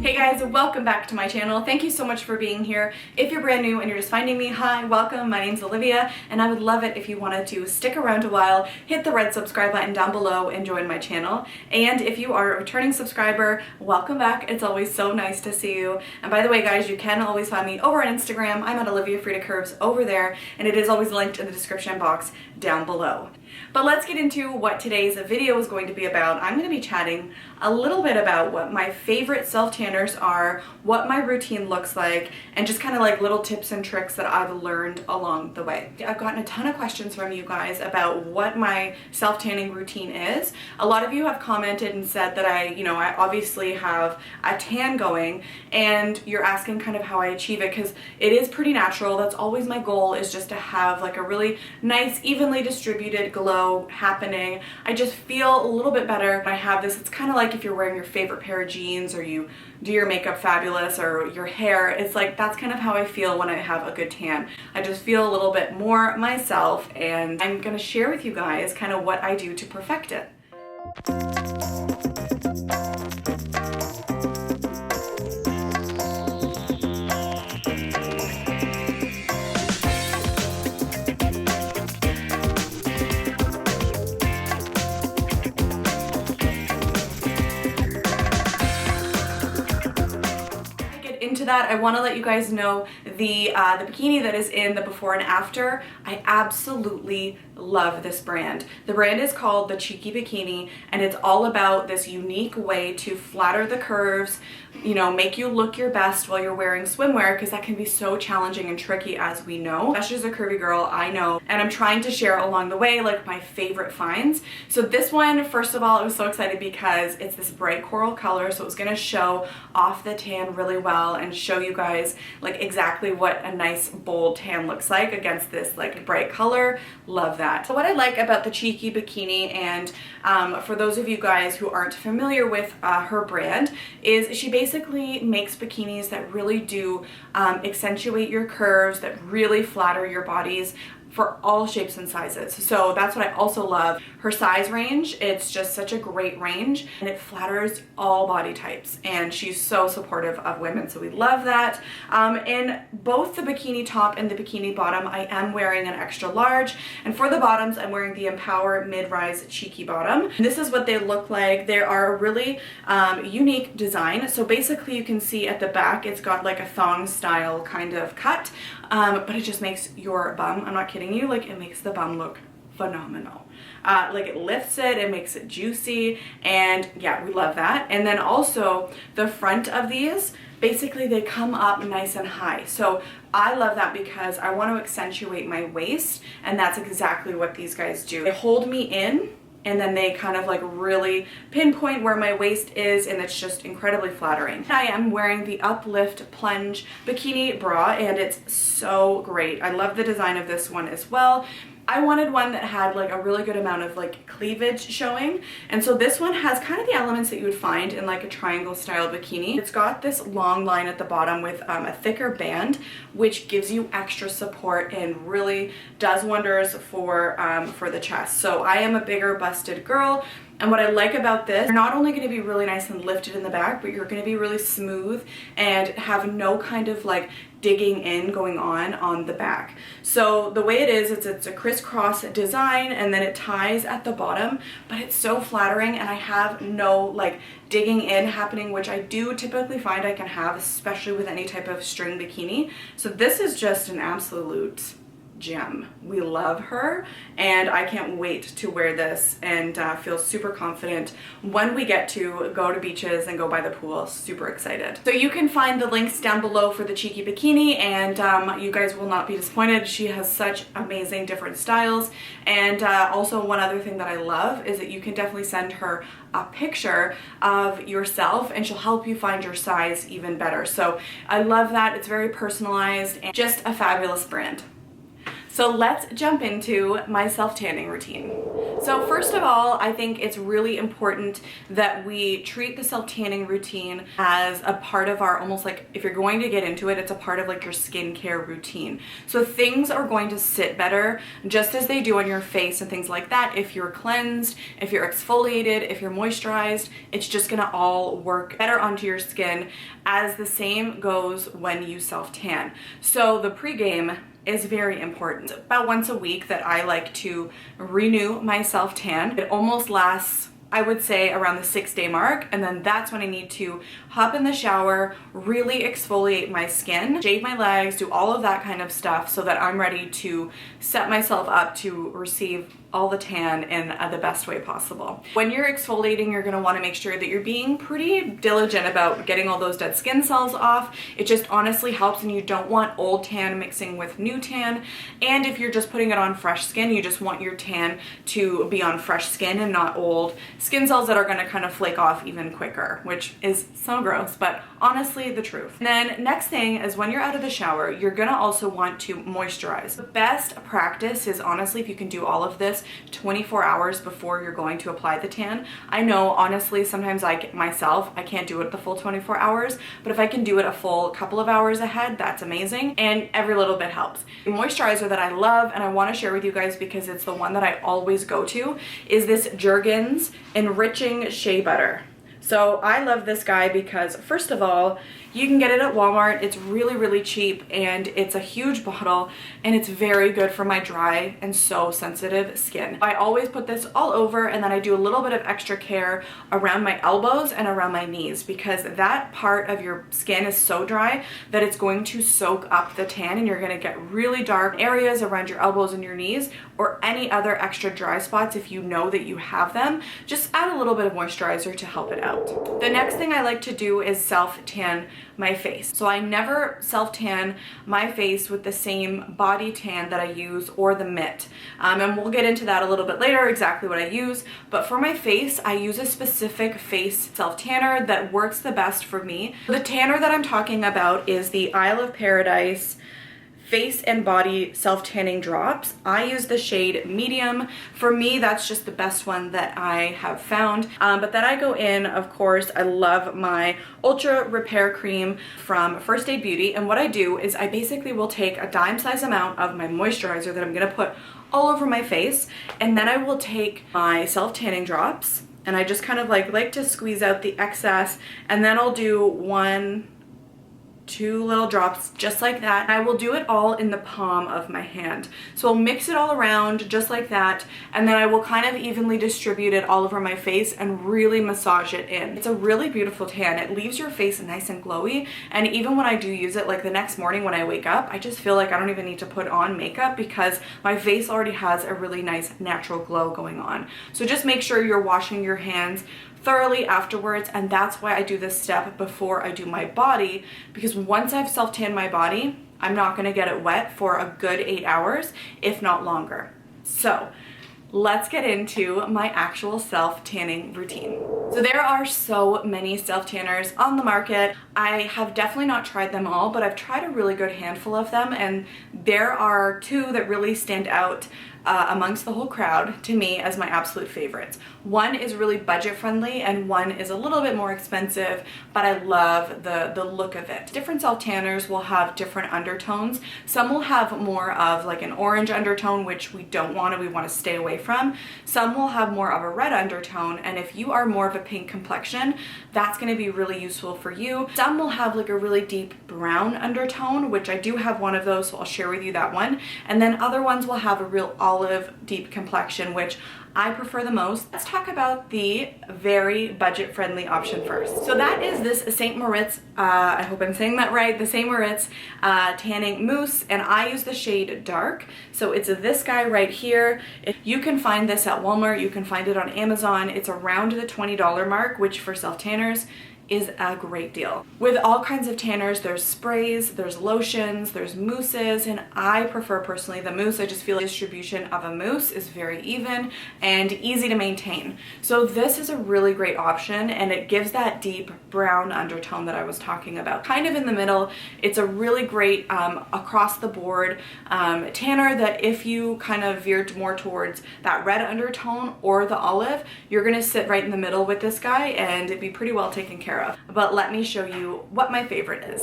Hey guys, welcome back to my channel. Thank you so much for being here. If you're brand new and you're just finding me, hi, welcome. My name's Olivia, and I would love it if you wanted to stick around a while, hit the red subscribe button down below, and join my channel. And if you are a returning subscriber, welcome back. It's always so nice to see you. And by the way, guys, you can always find me over on Instagram. I'm at OliviaFredaCurves over there, and it is always linked in the description box down below. But let's get into what today's video is going to be about. I'm going to be chatting a little bit about what my favorite self-tanners are, what my routine looks like, and just kind of like little tips and tricks that I've learned along the way. I've gotten a ton of questions from you guys about what my self-tanning routine is. A lot of you have commented and said that I obviously have a tan going, and you're asking kind of how I achieve it, because it is pretty natural. That's always my goal, is just to have like a really nice, evenly distributed glow happening. I just feel a little bit better when I have this. It's kind of like if you're wearing your favorite pair of jeans, or you do your makeup fabulous, or your hair. It's like that's kind of how I feel when I have a good tan. I just feel a little bit more myself, and I'm gonna share with you guys kind of what I do to perfect it. Into that, I want to let you guys know the bikini that is in the before and after. I absolutely love this brand. The brand is called the Cheeky Bikini, and it's all about this unique way to flatter the curves, make you look your best while you're wearing swimwear, because that can be so challenging and tricky, as we know. Especially as a curvy girl, I know, and I'm trying to share along the way like my favorite finds. So this one, first of all, I was so excited because it's this bright coral color, so it was going to show off the tan really well and show you guys like exactly what a nice bold tan looks like against this like bright color. Love that. So what I like about the Cheeky Bikini, and for those of you guys who aren't familiar with her brand, is she basically makes bikinis that really do accentuate your curves, that really flatter your bodies for all shapes and sizes. So that's what I also love. Her size range, it's just such a great range, and it flatters all body types, and she's so supportive of women, so we love that. In both the bikini top and the bikini bottom, I am wearing an extra large, and for the bottoms, I'm wearing the Empower Mid-Rise Cheeky Bottom. This is what they look like. They are a really unique design. So basically you can see at the back, it's got like a thong style kind of cut, but it just makes your bum, I'm not kidding you, like it makes the bum look phenomenal. Like it lifts it, it makes it juicy, and yeah, we love that. And then also the front of these, basically they come up nice and high. So I love that because I want to accentuate my waist, and that's exactly what these guys do. They hold me in, and then they kind of like really pinpoint where my waist is, and it's just incredibly flattering. I am wearing the Uplift Plunge Bikini Bra, and it's so great. I love the design of this one as well. I wanted one that had like a really good amount of like cleavage showing, and so this one has kind of the elements that you would find in like a triangle style bikini. It's got this long line at the bottom with a thicker band, which gives you extra support and really does wonders for the chest. So I am a bigger busted girl, and what I like about this, you're not only going to be really nice and lifted in the back, but you're going to be really smooth and have no kind of like digging in going on the back. So the way it is, it's a crisscross design, and then it ties at the bottom, but it's so flattering, and I have no like digging in happening, which I do typically find I can have, especially with any type of string bikini. So this is just an absolute gem. We love her, and I can't wait to wear this and feel super confident when we get to go to beaches and go by the pool. Super excited. So you can find the links down below for the Cheeky Bikini, and you guys will not be disappointed. She has such amazing different styles. And also one other thing that I love is that you can definitely send her a picture of yourself, and she'll help you find your size even better. So I love that. It's very personalized and just a fabulous brand. So let's jump into my self-tanning routine. So first of all, I think it's really important that we treat the self-tanning routine as a part of our, almost like if you're going to get into it, it's a part of like your skincare routine. So things are going to sit better just as they do on your face and things like that. If you're cleansed, if you're exfoliated, if you're moisturized, it's just gonna all work better onto your skin, as the same goes when you self-tan. So the pregame is very important. About once a week that I like to renew my self-tan. It almost lasts, I would say, around the 6-day mark, and then that's when I need to hop in the shower, really exfoliate my skin, shave my legs, do all of that kind of stuff so that I'm ready to set myself up to receive all the tan in the best way possible. When you're exfoliating, you're gonna wanna make sure that you're being pretty diligent about getting all those dead skin cells off. It just honestly helps, and you don't want old tan mixing with new tan. And if you're just putting it on fresh skin, you just want your tan to be on fresh skin and not old skin cells that are gonna kind of flake off even quicker, which is so gross, but honestly the truth. And then next thing is when you're out of the shower, you're gonna also want to moisturize. The best practice is honestly if you can do all of this 24 hours before you're going to apply the tan. I know honestly sometimes I can't do it the full 24 hours, but if I can do it a full couple of hours ahead, that's amazing, and every little bit helps. The moisturizer that I love and I want to share with you guys because it's the one that I always go to is this Jergens Enriching Shea Butter. So I love this guy because first of all, you can get it at Walmart. It's really, really cheap, and it's a huge bottle, and it's very good for my dry and so sensitive skin. I always put this all over, and then I do a little bit of extra care around my elbows and around my knees because that part of your skin is so dry that it's going to soak up the tan, and you're gonna get really dark areas around your elbows and your knees or any other extra dry spots if you know that you have them. Just add a little bit of moisturizer to help it out. The next thing I like to do is self-tan my face. So I never self-tan my face with the same body tan that I use or the mitt. And we'll get into that a little bit later, exactly what I use. But for my face, I use a specific face self-tanner that works the best for me. The tanner that I'm talking about is the Isle of Paradise Face and Body Self-Tanning Drops. I use the shade medium. For me, that's just the best one that I have found. But then I go in, of course, I love my Ultra Repair Cream from First Aid Beauty. And what I do is I basically will take a dime size amount of my moisturizer that I'm gonna put all over my face. And then I will take my self-tanning drops and I just kind of like to squeeze out the excess. And then I'll do 2 little drops just like that. I will do it all in the palm of my hand. So I'll mix it all around just like that, and then I will kind of evenly distribute it all over my face and really massage it in. It's a really beautiful tan. It leaves your face nice and glowy, and even when I do use it, like the next morning when I wake up, I just feel like I don't even need to put on makeup because my face already has a really nice natural glow going on. So just make sure you're washing your hands thoroughly afterwards, and that's why I do this step before I do my body, because once I've self-tanned my body, I'm not gonna get it wet for a good 8 hours, if not longer. So let's get into my actual self-tanning routine. So there are so many self-tanners on the market. I have definitely not tried them all, but I've tried a really good handful of them, and there are 2 that really stand out amongst the whole crowd to me as my absolute favorites. One is really budget friendly and one is a little bit more expensive, but I love the look of it. Different self-tanners will have different undertones. Some will have more of like an orange undertone, which we want to stay away from. Some will have more of a red undertone, and if you are more of a pink complexion, that's going to be really useful for you. Some will have like a really deep brown undertone, which I do have one of those, so I'll share with you that one. And then other ones will have a real olive deep complexion, which I prefer the most. Let's talk about the very budget-friendly option first. So that is this St. Moritz, I hope I'm saying that right, the St. Moritz tanning mousse, and I use the shade Dark. So it's this guy right here. You can find this at Walmart, you can find it on Amazon. It's around the $20 mark, which for self-tanners is a great deal. With all kinds of tanners, there's sprays, there's lotions, there's mousses, and I prefer personally the mousse. I just feel the distribution of a mousse is very even and easy to maintain. So this is a really great option, and it gives that deep brown undertone that I was talking about. Kind of in the middle, it's a really great across the board tanner that if you kind of veered more towards that red undertone or the olive, you're gonna sit right in the middle with this guy and it'd be pretty well taken care of. But let me show you what my favorite is.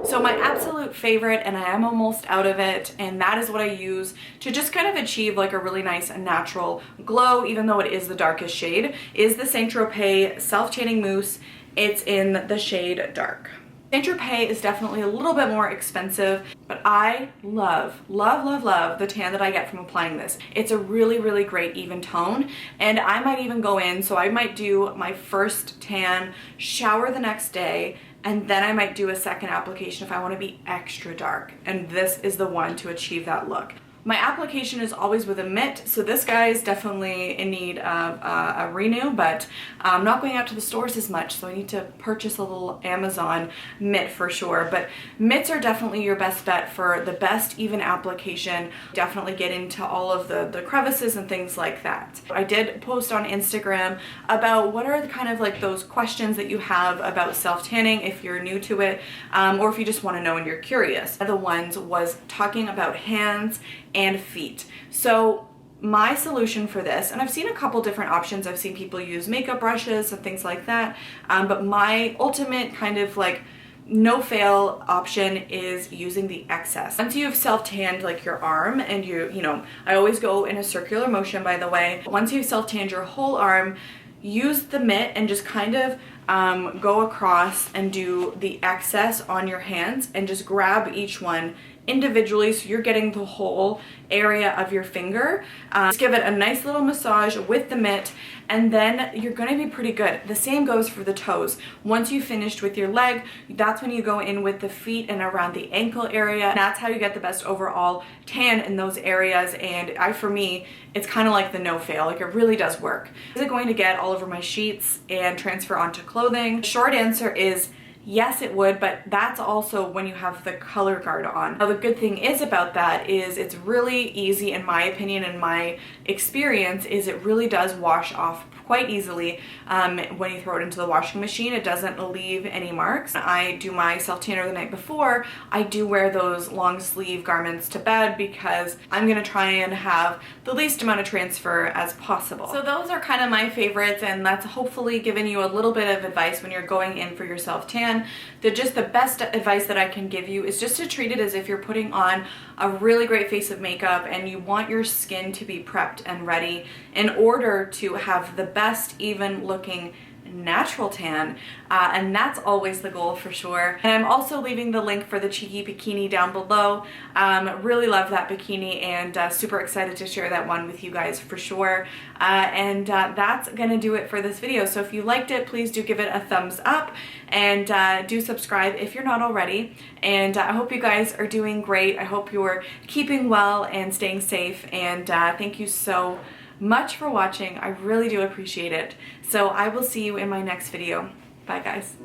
So my absolute favorite, and I am almost out of it, and that is what I use to just kind of achieve like a really nice natural glow, even though it is the darkest shade, is the Saint-Tropez Self-Tanning Mousse. It's in the shade Dark. Saint-Tropez is definitely a little bit more expensive, but I love, love, love, love the tan that I get from applying this. It's a really, really great even tone, and I might even go in, so I might do my first tan, shower the next day, and then I might do a second application if I want to be extra dark, and this is the one to achieve that look. My application is always with a mitt, so this guy is definitely in need of a renew, but I'm not going out to the stores as much, so I need to purchase a little Amazon mitt for sure. But mitts are definitely your best bet for the best even application. Definitely get into all of the crevices and things like that. I did post on Instagram about what are the kind of like those questions that you have about self-tanning if you're new to it, or if you just want to know and you're curious. The ones was talking about hands and feet. So my solution for this, and I've seen a couple different options, I've seen people use makeup brushes and things like that, but my ultimate kind of like no fail option is using the excess. Once you've self-tanned like your arm, and you know, I always go in a circular motion, by the way. Once you've self-tanned your whole arm, use the mitt and just kind of go across and do the excess on your hands and just grab each one individually so you're getting the whole area of your finger. Just give it a nice little massage with the mitt, and then you're going to be pretty good. The same goes for the toes. Once you've finished with your leg, that's when you go in with the feet and around the ankle area. That's how you get the best overall tan in those areas, and for me, it's kind of like the no fail. Like, it really does work. Is it going to get all over my sheets and transfer onto clothing? The short answer is yes, it would, but that's also when you have the color guard on. Now, the good thing is about that is it's really easy, in my opinion and my experience, is it really does wash off quite easily when you throw it into the washing machine. It doesn't leave any marks. I do my self-tanner the night before. I do wear those long sleeve garments to bed because I'm gonna try and have the least amount of transfer as possible. So those are kind of my favorites, and that's hopefully given you a little bit of advice when you're going in for your self-tan. Just the best advice that I can give you is just to treat it as if you're putting on a really great face of makeup and you want your skin to be prepped and ready in order to have the best even looking natural tan, and that's always the goal for sure. And I'm also leaving the link for the Cheeky Bikini down below. Really love that bikini, and super excited to share that one with you guys for sure. And that's gonna do it for this video. So if you liked it, please do give it a thumbs up, and do subscribe if you're not already. And I hope you guys are doing great. I hope you're keeping well and staying safe, and thank you so much for watching. I really do appreciate it. So I will see you in my next video. Bye, guys.